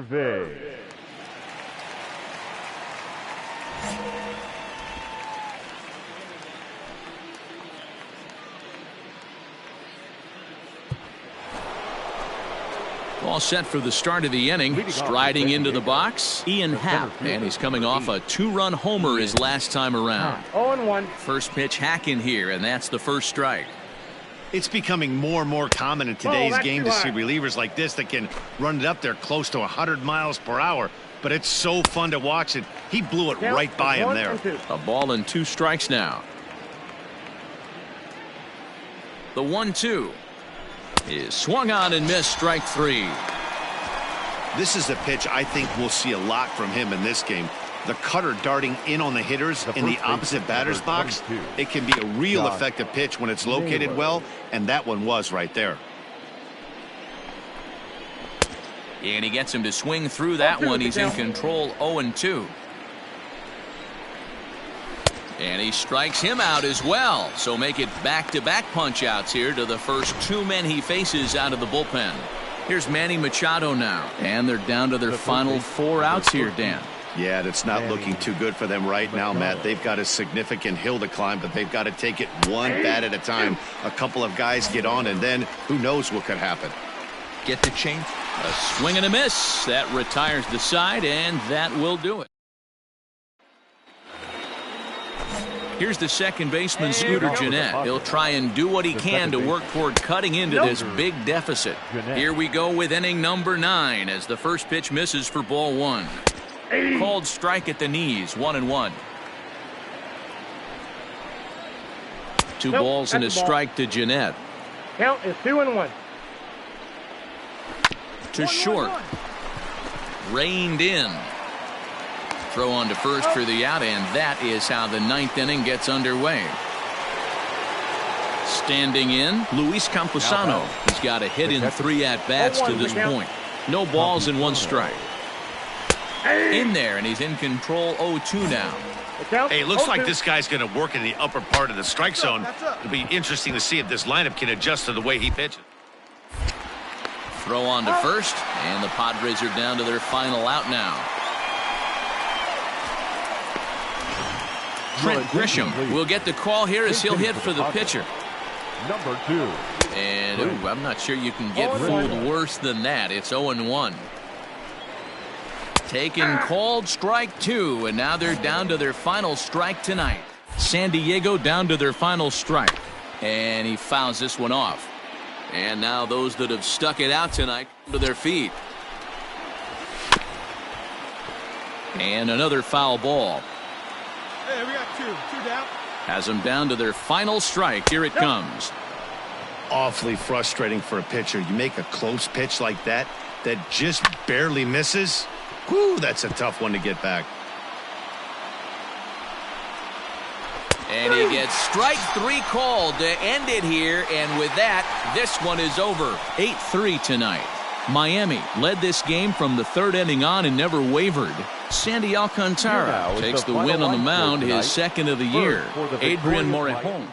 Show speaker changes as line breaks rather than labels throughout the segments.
Irving.
All set for the start of the inning. Striding into the box, Ian Happ, and he's coming off a 2-run homer his last time around.
0-1.
First pitch hack in here, and that's the first strike.
It's becoming more and more common in today's game to see relievers like this that can run it up there close to 100 miles per hour. But it's so fun to watch it. He blew it right by him there.
A ball and 2 strikes now. The 1-2 is swung on and missed, strike 3.
This is a pitch I think we'll see a lot from him in this game. The cutter darting in on the hitters in the opposite batter's box. It can be a real effective pitch when it's located well, and that one was right there.
And he gets him to swing through that one. He's in control, 0-2. And he strikes him out as well. So make it back-to-back punch-outs here to the first 2 men he faces out of the bullpen. Here's Manny Machado now. And they're down to their final 4 outs here, Dan.
Yeah, that's not looking too good for them right now, Matt. They've got a significant hill to climb, but they've got to take it one bat at a time. A couple of guys get on, and then who knows what could happen.
Get the change. A swing and a miss. That retires the side, and that will do it. Here's the second baseman, Scooter Gennett. He'll try and do what he can to work toward cutting into this big deficit. Here we go with inning number 9 as the first pitch misses for ball 1. Called strike at the knees, 1-1. 2 balls and a strike to Gennett.
Count is 2-1.
To short. Reined in. Throw on to first for the out, and that is how the 9th inning gets underway. Standing in, Luis Camposano. He's got a hit in 3 at-bats to this point. No balls and 1 strike. In there, and he's in control, 0-2 now.
Hey, it looks like this guy's going to work in the upper part of the strike zone. It'll be interesting to see if this lineup can adjust to the way he pitches.
Throw on to first, and the Padres are down to their final out now. Trent Grisham will get the call here as he'll hit for the pitcher.
Number 2.
And I'm not sure you can get fooled worse than that. It's 0-1. Taken called strike 2, and now they're down to their final strike tonight. San Diego down to their final strike, and he fouls this one off. And now those that have stuck it out tonight to their feet. And another foul ball.
Hey, we got 2 down.
Has them down to their final strike. Here it comes.
Awfully frustrating for a pitcher. You make a close pitch like that just barely misses. Whew, that's a tough one to get back.
And he gets strike 3 called to end it here. And with that, this one is over. 8-3 tonight. Miami led this game from the 3rd inning on and never wavered. Sandy Alcantara takes the win on the mound, his 2nd of the year. Adrian Morejon.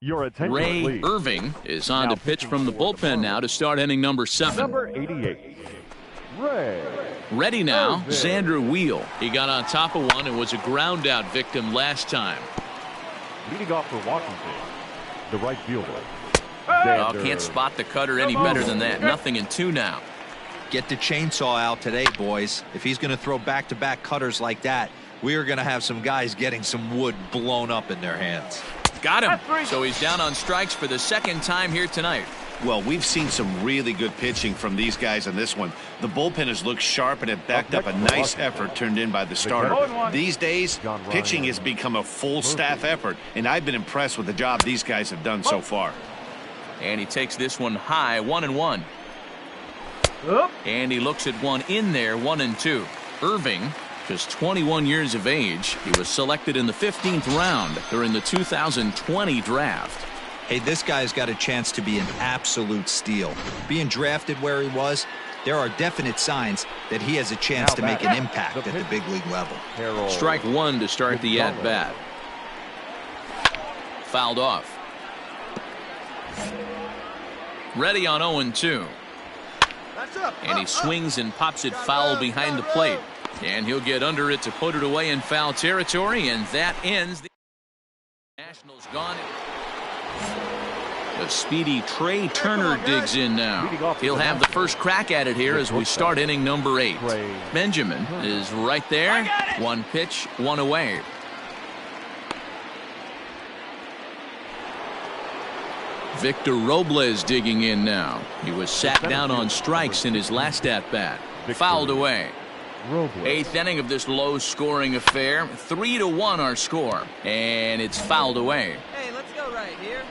Your attention,
Ray
please.
Irving is on to pitch from the bullpen now to start inning number 7.
Number 88. Ray.
Ready now,
Irving.
Xander Wheel. He got on top of one and was a ground out victim last time.
Leading off for Washington, the right fielder,
Oh, can't spot the cutter any better than that. Nothing in 2 now.
Get the chainsaw out today, boys. If he's going to throw back-to-back cutters like that, we are going to have some guys getting some wood blown up in their hands.
Got him. So he's down on strikes for the 2nd time here tonight.
Well, we've seen some really good pitching from these guys in this one. The bullpen has looked sharp and it backed up a nice effort turned in by the starter. These days, pitching has become a full staff effort, and I've been impressed with the job these guys have done so far.
And he takes this one high, 1-1. And he looks at one in there, 1-2. Irving, just 21 years of age. He was selected in the 15th round during the 2020 draft.
Hey, this guy's got a chance to be an absolute steal. Being drafted where he was, there are definite signs that he has a chance to make an impact at the big league level.
Strike 1 to start the at-bat. Fouled off. Ready on 0-2. And he swings and pops it foul behind the plate. And he'll get under it to put it away in foul territory, and that ends the Nationals gone. The speedy Trey Turner digs in now. He'll have the first crack at it here as we start inning number 8. Benjamin is right there. 1 pitch, 1 away. Victor Robles digging in now. He was sat down on strikes in his last at-bat. Fouled away. 8th inning of this low-scoring affair. 3-1 our score. And it's fouled away.
Hey, let's go right here.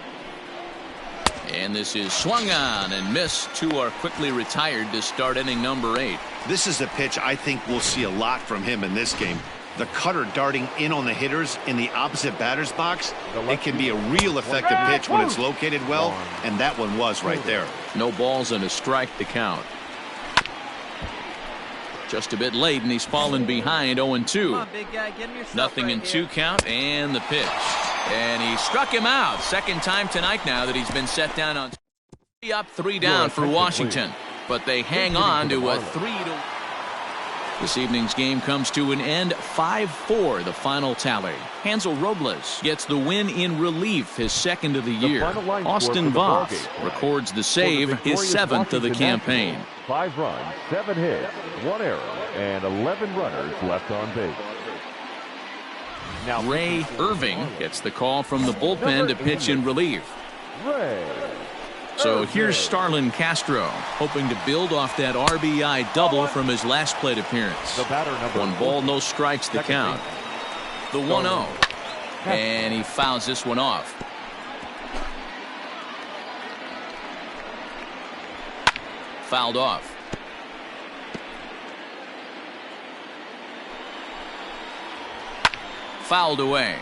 And this is swung on and missed. 2 are quickly retired to start inning number 8.
This is a pitch I think we'll see a lot from him in this game. The cutter darting in on the hitters in the opposite batter's box. It can be a real effective pitch when it's located well, and that one was right there.
No balls and a strike to count. Just a bit late, and he's fallen behind 0-2.
Come on, big guy, get him yourself
Nothing
right
in
here.
2 count, and the pitch. And he struck him out. 2nd time tonight now that he's been set down on 3 up, 3 down for Washington. But they hang on to a 3-1. This evening's game comes to an end, 5-4 the final tally. Hansel Robles gets the win in relief, his 2nd of the year. Austin Voth records the save, his 7th of the campaign.
5 runs, 7 hits, 1 error, and 11 runners left on base. Now
Ray Irving gets the call from the bullpen to pitch in relief.
Ray.
So here's Starlin Castro, hoping to build off that RBI double from his last plate appearance. 1 ball, no strikes to count. The 1-0. And he fouls this one off. Fouled off. Fouled away.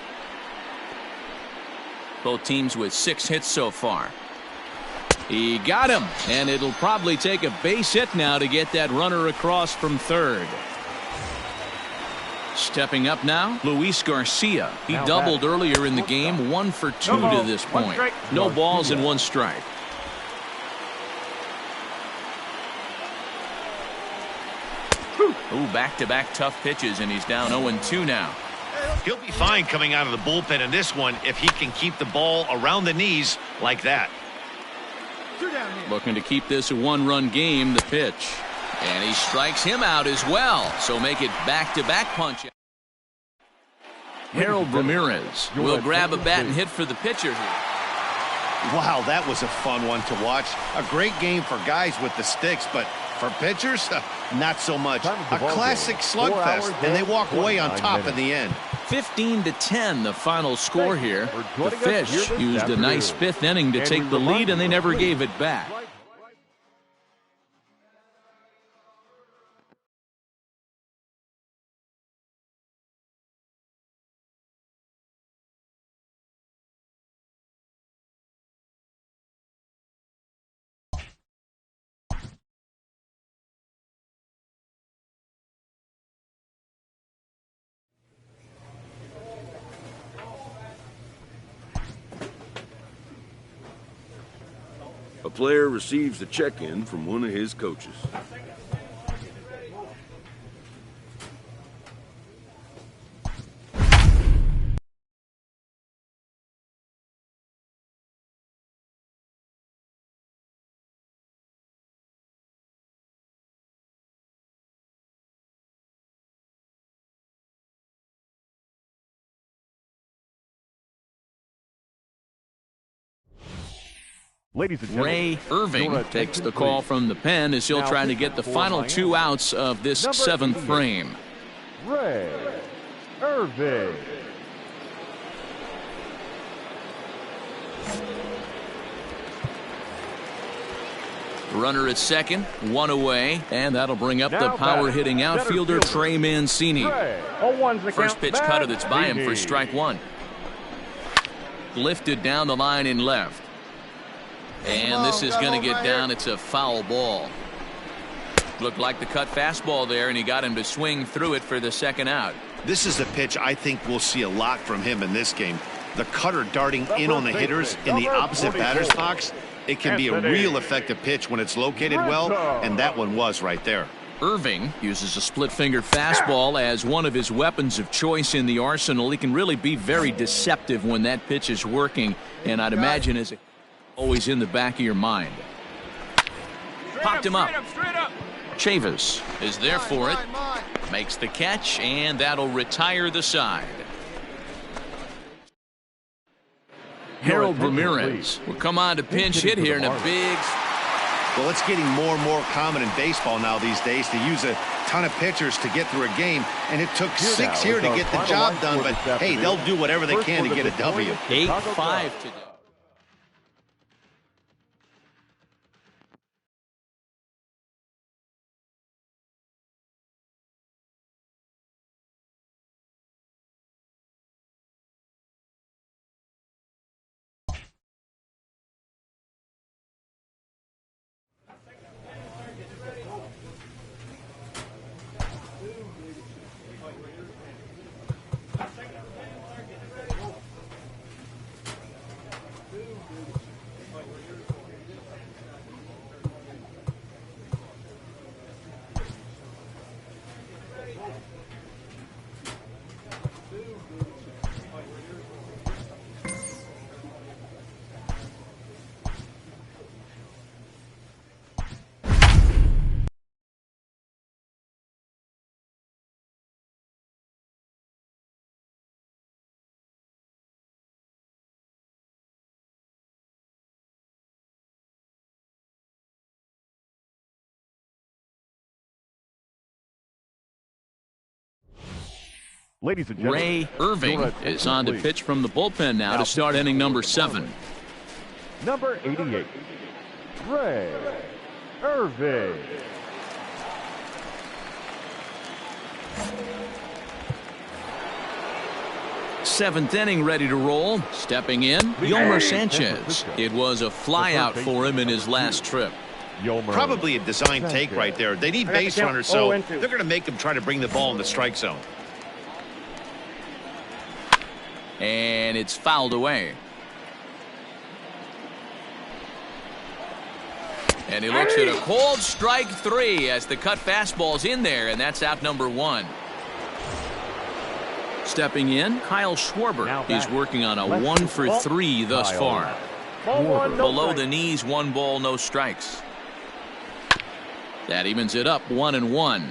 Both teams with 6 hits so far. He got him, and it'll probably take a base hit now to get that runner across from 3rd. Stepping up now, Luis Garcia. He doubled earlier in the game, 1 for 2 to this point. No balls and 1 strike. Ooh, back-to-back tough pitches, and he's down 0-2 now.
He'll be fine coming out of the bullpen in this one if he can keep the ball around the knees like that.
Looking to keep this a 1-run game, the pitch. And he strikes him out as well, so make it back-to-back punch. Harold Ramirez will grab a bat and hit for the pitcher here.
Wow, that was a fun one to watch. A great game for guys with the sticks, but for pitchers, not so much. A classic slugfest, and they walk away on top in the end.
15-10 the final score here. The Fish used a nice 5th inning to take the lead, and they never gave it back.
A player receives a check-in from one of his coaches.
Ladies and gentlemen,
Ray Irving takes the call from the pen as he'll try to get the final 2 outs of this 7th frame.
Ray Irving.
Runner at second, 1 away, and that'll bring up the power-hitting outfielder Trey Mancini.
0-1's the
First
count.
pitch cutter that's by him for strike 1. Lifted down the line in left. And this is going to get down. It's a foul ball. Looked like the cut fastball there, and he got him to swing through it for the 2nd out.
This is a pitch I think we'll see a lot from him in this game. The cutter darting in on the hitters in the opposite batter's box. It can be a real effective pitch when it's located well, and that one was right there.
Irving uses a split-finger fastball as one of his weapons of choice in the arsenal. He can really be very deceptive when that pitch is working, and I'd imagine is always in the back of your mind. Popped him up. Chavis is there for it. Makes the catch, and that'll retire the side. Harold Ramirez will come on to pinch hit here in a big...
Well, it's getting more and more common in baseball now these days to use a ton of pitchers to get through a game, and it took 6 here to get the job done, but hey, they'll do whatever they can to get a W.
8-5 today.
Ladies and gentlemen,
Ray Irving is on to pitch from the bullpen now to start inning number 7.
Number 88, Ray Irving.
Seventh inning ready to roll. Stepping in, Yolmer Sanchez. It was a flyout for him in his last trip.
Probably a design take right there. They need base runners, so they're going to make them try to bring the ball in the strike zone.
And it's fouled away. And he looks at a cold strike 3 as the cut fastball's in there, and that's out number 1. Stepping in, Kyle Schwarber. He's working on a 1 for 3 thus far. Below the knees, 1 ball, no strikes. That evens it up 1-1.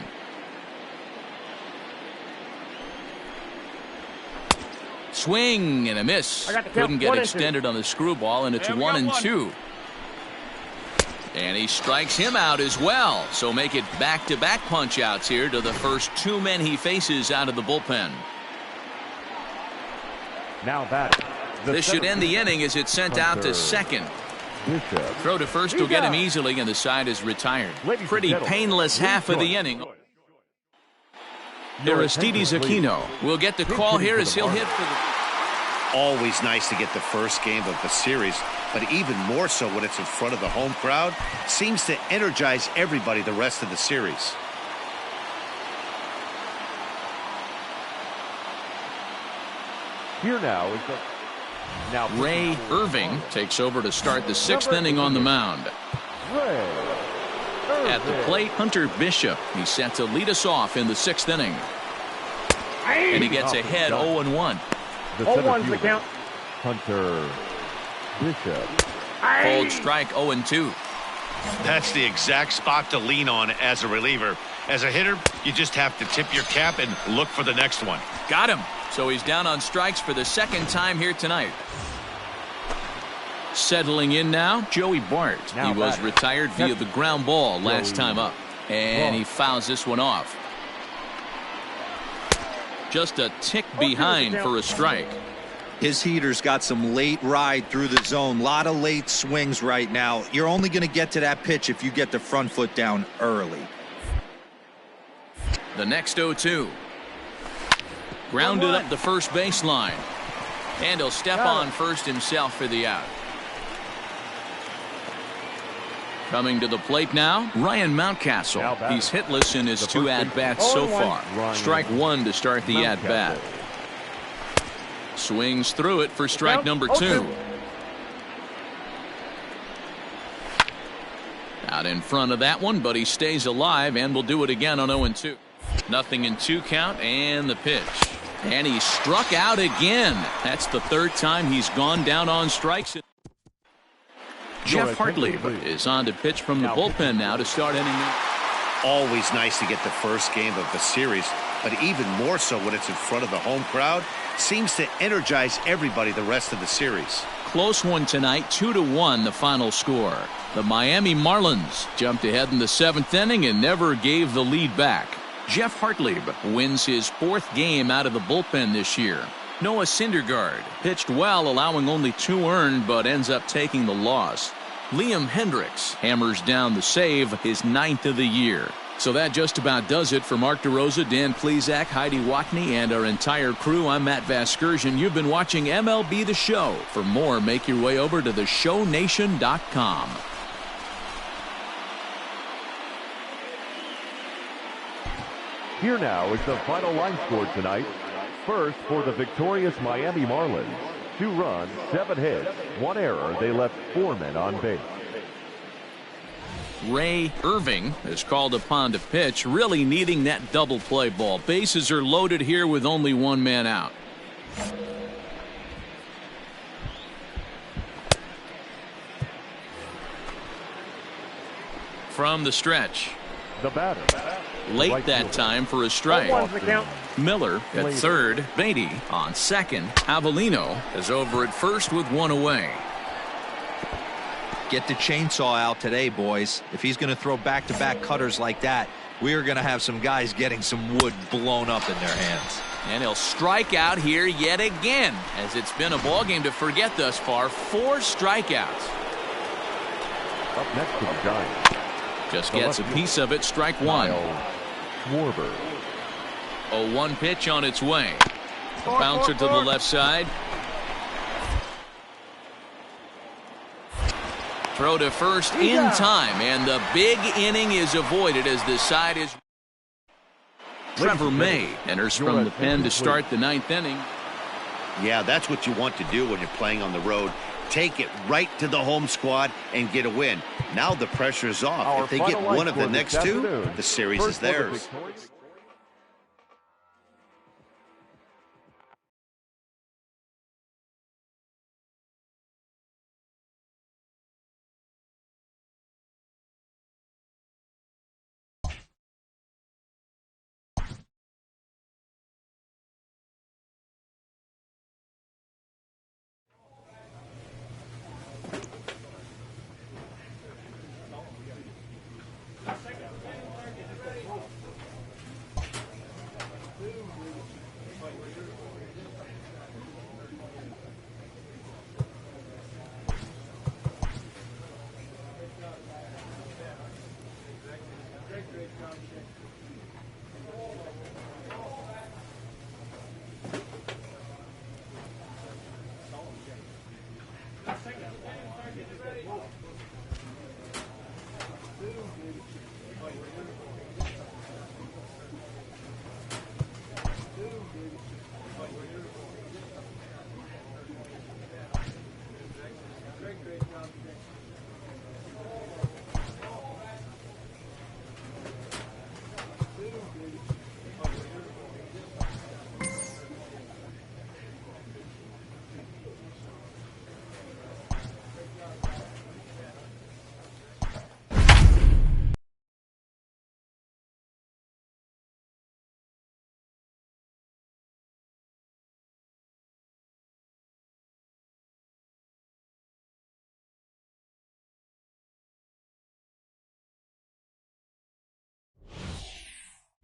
Swing and a miss. Couldn't get extended on the screwball, and it's 1-2. And he strikes him out as well. So make it back-to-back punch-outs here to the first 2 men he faces out of the bullpen.
Now batting.
This should end the inning as it's sent out to second. Throw to first will get him easily, and the side is retired. Pretty painless half of the inning. Aristides Aquino will get the call here as he'll hit for the...
Always nice to get the first game of the series, but even more so when it's in front of the home crowd. Seems to energize everybody the rest of the series.
Here now is the...
Ray Irving takes over to start the 6th inning on the mound. At the plate, Hunter Bishop. He's set to lead us off in the 6th inning. And he gets ahead 0-1.
0-1's the count.
Hunter Bishop.
Cold strike 0-2.
That's the exact spot to lean on as a reliever. As a hitter, you just have to tip your cap and look for the next one.
Got him. So he's down on strikes for the 2nd time here tonight. Settling in now, Joey Bart. He was retired via the ground ball last time up. And he fouls this one off. Just a tick behind for a strike.
His heater's got some late ride through the zone. A lot of late swings right now. You're only going to get to that pitch if you get the front foot down early.
The next 0-2. Grounded up the first baseline. And he'll step on first himself for the out. Coming to the plate now, Ryan Mountcastle. He's hitless in his 2 at-bats so far. Strike 1 to start the at-bat. Swings through it for strike number 2. Out in front of that one, but he stays alive and will do it again on 0-2. Nothing in 2 count, and the pitch. And he struck out again. That's the 3rd time he's gone down on strikes. Jeff Hartley is on to pitch from the bullpen now to start inning.
Always nice to get the first game of the series, but even more so when it's in front of the home crowd. Seems to energize everybody the rest of the series.
Close one tonight, 2-1 the final score. The Miami Marlins jumped ahead in the 7th inning and never gave the lead back. Jeff Hartley wins his 4th game out of the bullpen this year. Noah Syndergaard pitched well, allowing only 2 earned, but ends up taking the loss. Liam Hendricks hammers down the save, his 9th of the year. So that just about does it for Mark DeRosa, Dan Plesac, Heidi Watney, and our entire crew. I'm Matt Vasgersian. You've been watching MLB The Show. For more, make your way over to theshownation.com.
Here now is the final line score tonight. First, for the victorious Miami Marlins, 2 runs, 7 hits, 1 error. They left 4 men on base.
Ray Irving is called upon to pitch, really needing that double play ball. Bases are loaded here with only 1 man out. From the stretch.
The batter.
Late that time for a strike. Miller at 3rd. Beatty on 2nd. Avellino is over at 1st with 1 away.
Get the chainsaw out today, boys. If he's going to throw back-to-back cutters like that, we are going to have some guys getting some wood blown up in their hands.
And he'll strike out here yet again, as it's been a ball game to forget thus far. 4 strikeouts.
Up next to the Giants.
Just gets a piece of it. Strike 1.
Schwarber.
0-1 pitch on its way. The bouncer to the left side. Throw to first in time, and the big inning is avoided as the side is. Trevor May enters from the pen to start the 9th inning.
Yeah, that's what you want to do when you're playing on the road. Take it right to the home squad and get a win. Now the pressure is off. If they get one of the next 2, the series is theirs.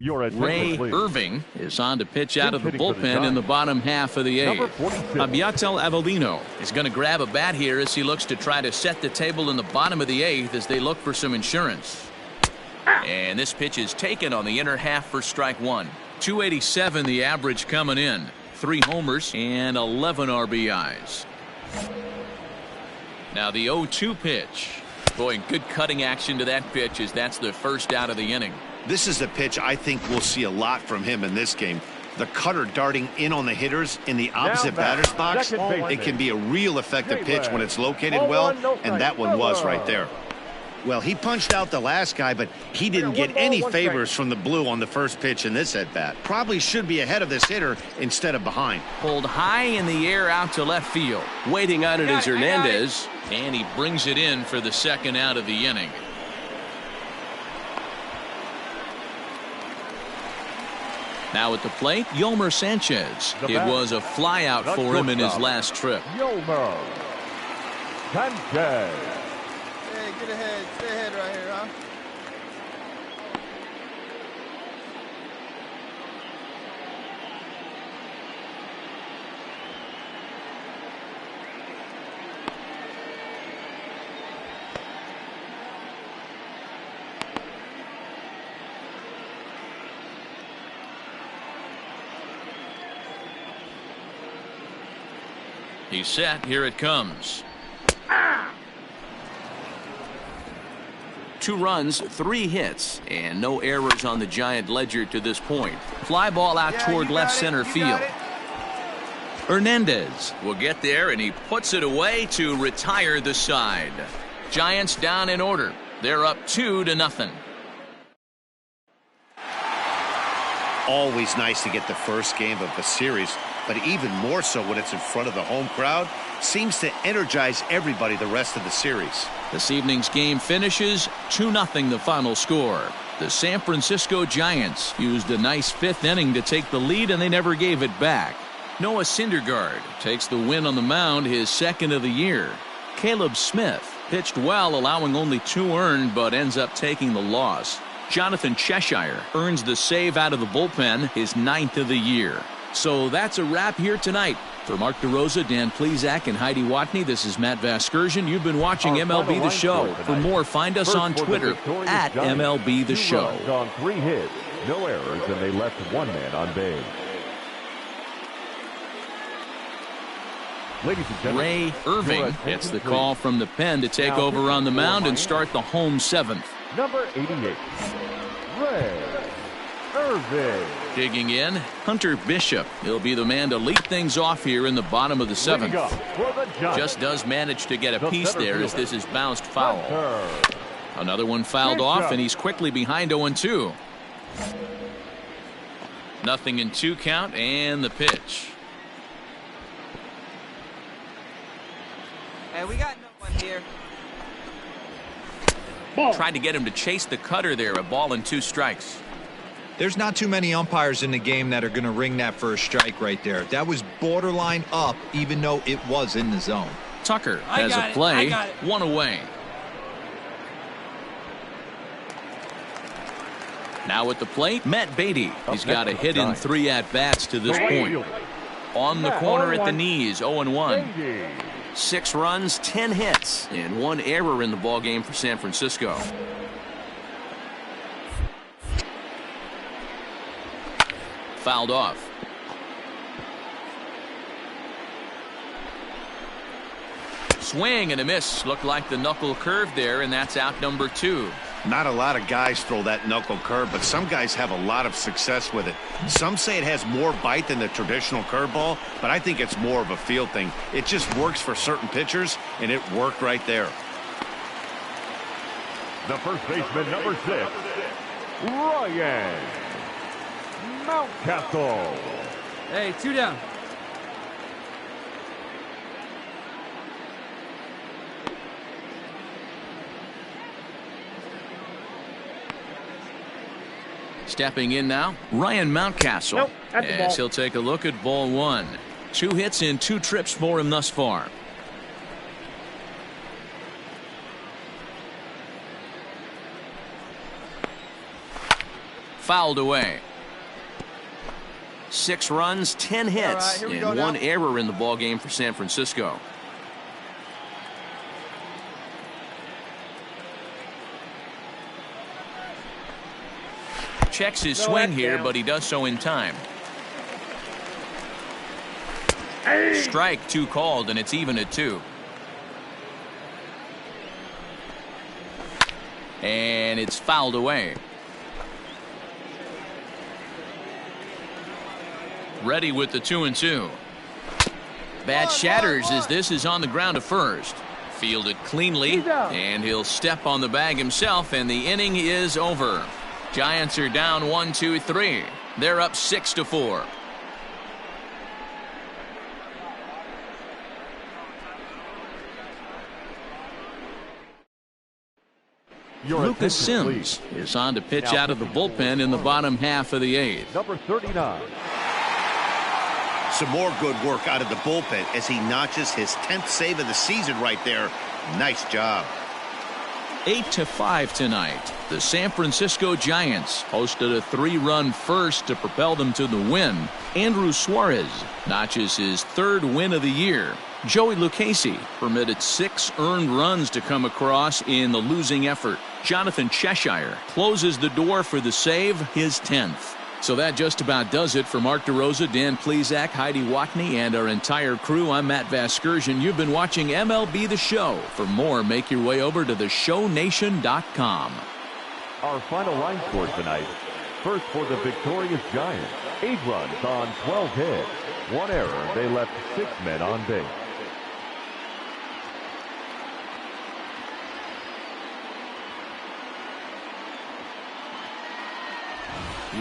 Ray Irving is on to pitch out of the bullpen in the bottom half of the eighth. Abiatel Avellino is going to grab a bat here as he looks to try to set the table in the bottom of the eighth as they look for some insurance. And this pitch is taken on the inner half for strike one. 287 the average coming in. 3 homers and 11 RBIs. Now the 0-2 pitch. Boy, good cutting action to that pitch as that's the first out of the inning.
This is a pitch I think we'll see a lot from him in this game. The cutter darting in on the hitters in the opposite batter's box. It can be a real effective pitch when it's located well, and that one was right there. Well, he punched out the last guy, but he didn't get any favors from the blue on the first pitch in this at-bat. Probably should be ahead of this hitter instead of behind.
Pulled high in the air out to left field. Waiting on it is Hernandez, and he brings it in for the second out of the inning. Now at the plate, Yolmer Sanchez. It was a flyout for him in his last trip.
Yolmer Sanchez.
Hey, get ahead. Stay ahead right here, huh?
He's set. Here it comes. 2 runs, 3 hits, and no errors on the Giant ledger to this point. Fly ball out toward left center field. Hernandez will get there, and he puts it away to retire the side. Giants down in order. They're up 2-0.
Always nice to get the first game of the series, but even more so when it's in front of the home crowd. Seems to energize everybody the rest of the series.
This evening's game finishes 2-0 the final score. The San Francisco Giants used a nice 5th inning to take the lead, and they never gave it back. Noah Syndergaard takes the win on the mound, his 2nd of the year. Caleb Smith pitched well, allowing only 2 earned, but ends up taking the loss. Jonathan Cheshire earns the save out of the bullpen, his 9th of the year. So that's a wrap here tonight. For Mark DeRosa, Dan Plezak, and Heidi Watney, this is Matt Vasgersian. You've been watching MLB The Show. For more, find us on Twitter at MLB The Show.
On 3 hits, no errors, and they left 1 man on base. Ladies and gentlemen,
Ray Irving gets the call from the pen to take over on the mound and start the home 7th.
Number 88, Ray Irving.
Digging in, Hunter Bishop. He'll be the man to lead things off here in the bottom of the 7th. Just does manage to get a piece there as this is bounced foul. Another one fouled off, and he's quickly behind 0-2. 0-2 count, and the pitch.
Hey, we got no one here.
Tried to get him to chase the cutter there. A ball and 2 strikes.
There's not too many umpires in the game that are going to ring that for a strike right there. That was borderline up, even though it was in the zone.
Tucker has a play. 1 away. Now at the plate, Matt Beatty. He's got a hit in 3 at-bats to this point. On the corner at the knees, 0-1. 6 runs, 10 hits, and 1 error in the ballgame for San Francisco. Fouled off. Swing and a miss. Looked like the knuckle curve there, and that's out number 2.
Not a lot of guys throw that knuckle curve, but some guys have a lot of success with it. Some say it has more bite than the traditional curveball, but I think it's more of a feel thing. It just works for certain pitchers, and it worked right there.
The first baseman, number 6, Ryan Mountcastle.
Hey, 2 down.
Stepping in now, Ryan Mountcastle. As he'll take a look at ball 1. 2 hits and 2 trips for him thus far. fouled away. 6 runs, 10 hits,
right,
and 1 error in the ballgame for San Francisco. Checks his swing here, but he does so in time. Strike 2 called, and it's even at 2. And it's fouled away. Ready with the 2-2. Bat shatters as this is on the ground to first. Fielded cleanly, and he'll step on the bag himself, and the inning is over. Giants are down 1-2-3. They're up 6-4. Lucas Sims is on to pitch out of the bullpen in the bottom half of the 8th.
Number 39.
Some more good work out of the bullpen as he notches his 10th save of the season right there. Nice job.
8-5 tonight. The San Francisco Giants hosted a 3-run first to propel them to the win. Andrew Suarez notches his 3rd win of the year. Joey Lucchesi permitted 6 earned runs to come across in the losing effort. Jonathan Cheshire closes the door for the save, his 10th. So that just about does it for Mark DeRosa, Dan Plesac, Heidi Watney, and our entire crew. I'm Matt Vasgersian. You've been watching MLB The Show. For more, make your way over to theshownation.com.
Our final line score tonight. First for the victorious Giants. 8 runs on 12 hits. 1 error. They left 6 men on base.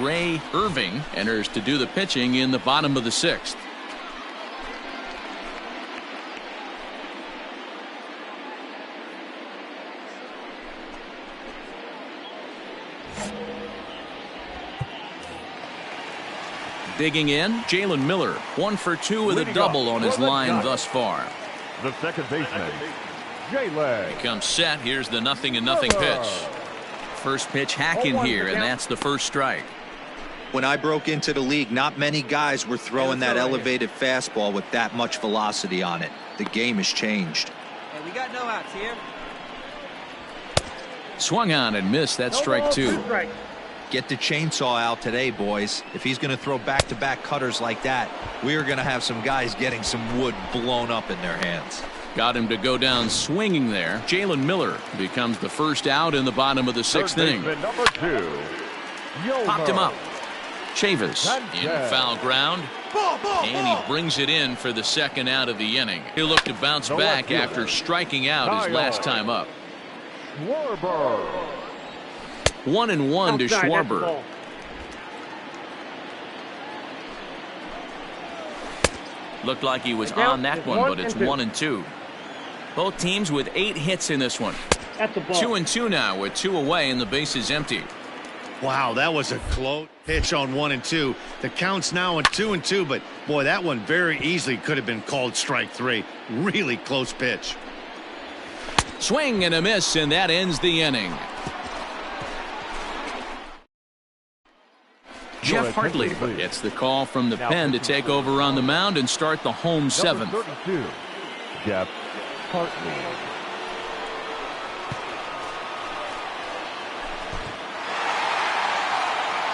Ray Irving enters to do the pitching in the bottom of the 6th. Digging in, Jalen Miller, 1 for 2 with a double on his line thus far.
The second baseman, Jalen.
He comes set. Here's the 0-0 pitch. First pitch hacking here, and that's the first strike.
When I broke into the league, not many guys were throwing that elevated fastball with that much velocity on it. The game has changed.
Hey, we got no outs here.
Swung on and missed. That's strike 2.
Get the chainsaw out today, boys. If he's going to throw back-to-back cutters like that, we are going to have some guys getting some wood blown up in their hands.
Got him to go down swinging there. Jalen Miller becomes the first out in the bottom of the 6th inning.
Number 2.
Popped him up. Chavis in foul ground, and he brings it in for the 2nd out of the inning. He'll look to bounce back after striking out his last time up. 1-1 to Schwarber. Looked like he was on that one, but it's 1-2. Both teams with 8 hits in this one. 2-2 now with 2 away and the bases empty.
Wow, that was a close pitch on 1 and 2. The count's now at 2 and 2, but boy, that one very easily could have been called strike 3. Really close pitch.
Swing and a miss, and that ends the inning. Jeff Hartley gets the call from the pen to take over on the mound and start the home 7th.
32, Jeff Hartley.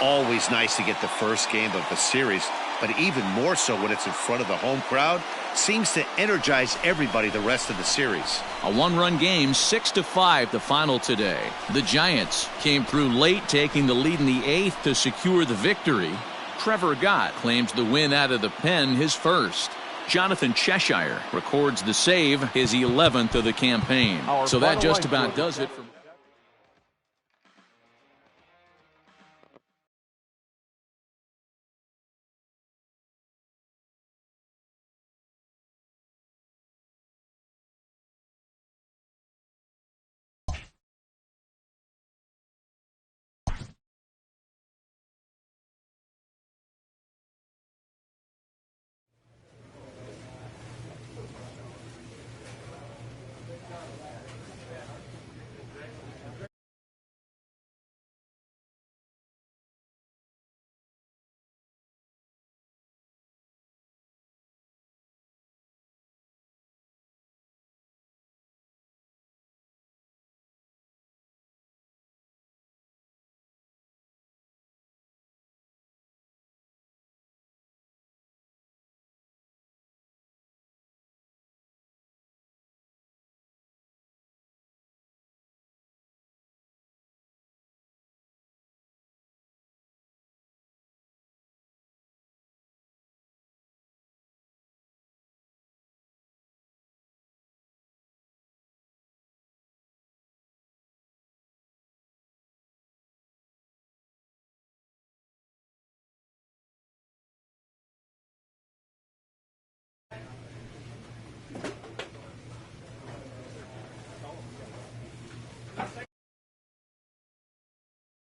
Always nice to get the first game of the series, but even more so when it's in front of the home crowd. Seems to energize everybody the rest of the series.
A 1-run game, 6-5 the final today. The Giants came through late, taking the lead in the 8th to secure the victory. Trevor Gott claims the win out of the pen, his first. Jonathan Cheshire records the save, his 11th of the campaign. So that just about does it for